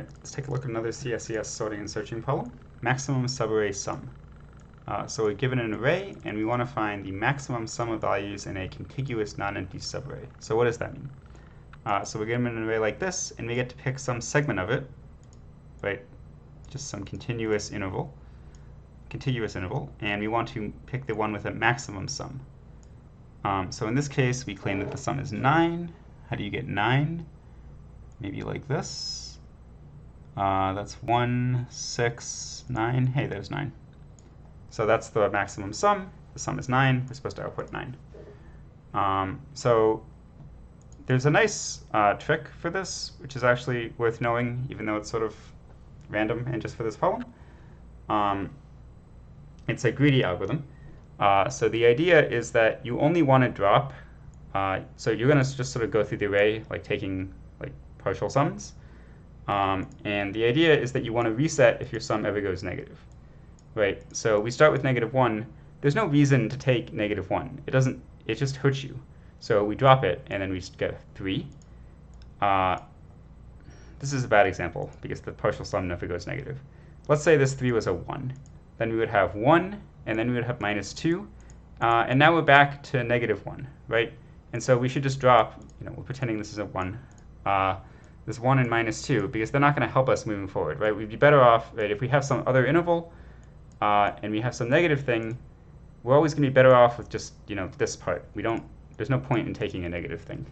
right, let's take a look at another CSES sorting and searching problem. Maximum subarray sum. So we're given an array, and we want to find the maximum sum of values in a contiguous non-empty subarray. So what does that mean? So we're given an array like this, and we get to pick some segment of it, right? Just some contiguous interval, and we want to pick the one with a maximum sum. So in this case, we claim that the sum is 9. How do you get 9? Maybe like this. That's 1, 6, 9. Hey, there's 9. So that's the maximum sum. The sum is 9. We're supposed to output 9. So there's a nice trick for this, which is actually worth knowing, even though it's sort of random and just for this problem. It's a greedy algorithm. So the idea is that you only want to drop. So you're going to just sort of go through the array, like taking like partial sums. And the idea is that you want to reset if your sum ever goes negative. Right? So we start with -1. There's no reason to take -1. It just hurts you. So we drop it, and then we get 3. This is a bad example because the partial sum never goes negative. Let's say this 3 was a 1. Then we would have 1, and then we would have -2. And now we're back to -1, right? And so we should just drop, we're pretending this is a 1, this 1 and -2, because they're not going to help us moving forward, right? We'd be better off, right, if we have some other interval, and we have some negative thing, we're always going to be better off with just, this part. There's no point in taking a negative thing.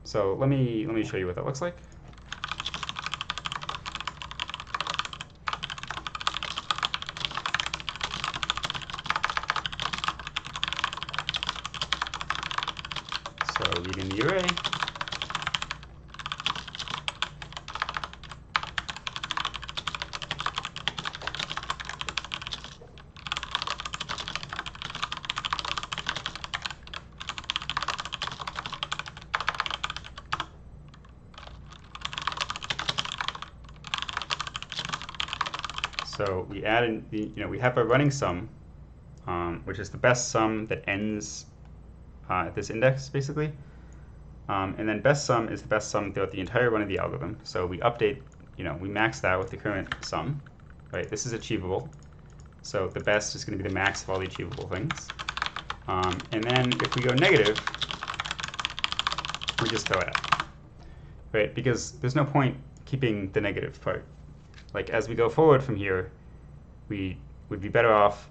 So let me show you what that looks like. So read in the array. So we add in we have a running sum, which is the best sum that ends at this index, basically. And then best sum is the best sum throughout the entire run of the algorithm. So we update, we max that with the current sum, right? This is achievable. So the best is going to be the max of all the achievable things. And then if we go negative, we just throw it out, right? Because there's no point keeping the negative part. Like as we go forward from here, we would be better off,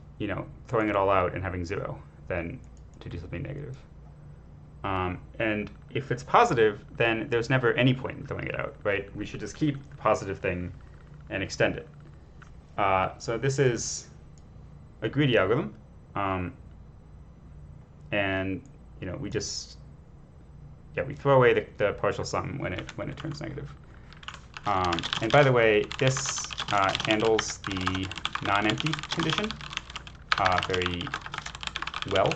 throwing it all out and having 0 than to do something negative. And if it's positive, then there's never any point in throwing it out, right? We should just keep the positive thing and extend it. So this is a greedy algorithm, and we just we throw away the partial sum when it turns negative. And by the way, this handles the non-empty condition very well.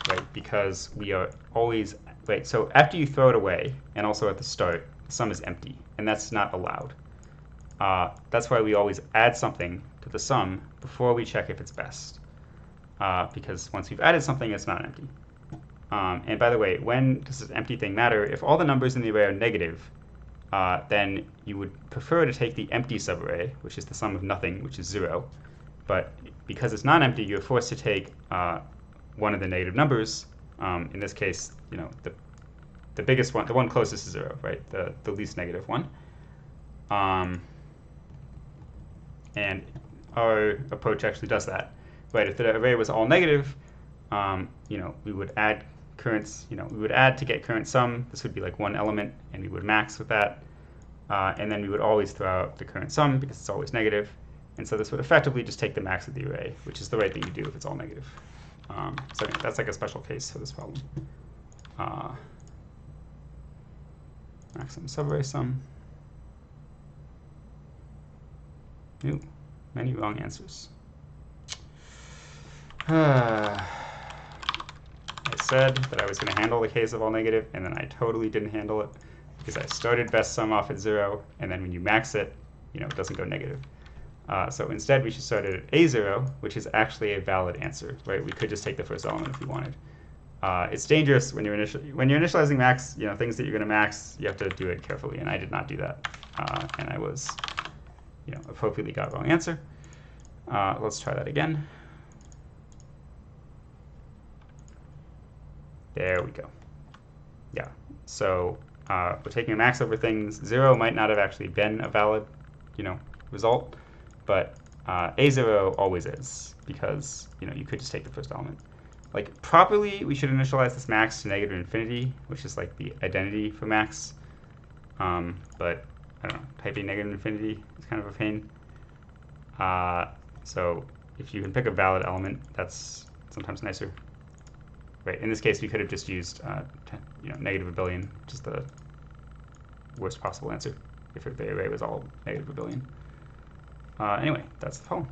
Right, because we are always, right, so after you throw it away, and also at the start, the sum is empty, and that's not allowed. That's why we always add something to the sum before we check if it's best, because once we've added something, it's not empty. And by the way, when does this empty thing matter? If all the numbers in the array are negative, then you would prefer to take the empty subarray, which is the sum of nothing, which is 0. But because it's not empty, you're forced to take one of the negative numbers. In this case, the biggest one, the one closest to 0, right? The least negative one. And our approach actually does that, right? If the array was all negative, we would add currents, we would add to get current sum. This would be like one element, and we would max with that. And then we would always throw out the current sum because it's always negative. And so this would effectively just take the max of the array, which is the right thing to do if it's all negative. So that's like a special case for this problem. Maximum subarray sum. Ooh, many wrong answers. I said that I was going to handle the case of all negative, and then I totally didn't handle it because I started best sum off at 0, and then when you max it, it doesn't go negative. So instead, we should start it at A0, which is actually a valid answer, right? We could just take the first element if we wanted. it's dangerous when you're initializing max. Things that you're going to max, you have to do it carefully, and I did not do that, and I was, appropriately got wrong answer. Let's try that again. There we go. Yeah. So we're taking a max over things. 0 might not have actually been a valid, result, but A0 always is, because you could just take the first element. Like, properly, we should initialize this max to negative infinity, which is like the identity for max. But I don't know, typing negative infinity is kind of a pain. So if you can pick a valid element, that's sometimes nicer. Right. In this case, we could have just used negative a billion, which is the worst possible answer if the array was all negative a billion. Anyway, that's the problem.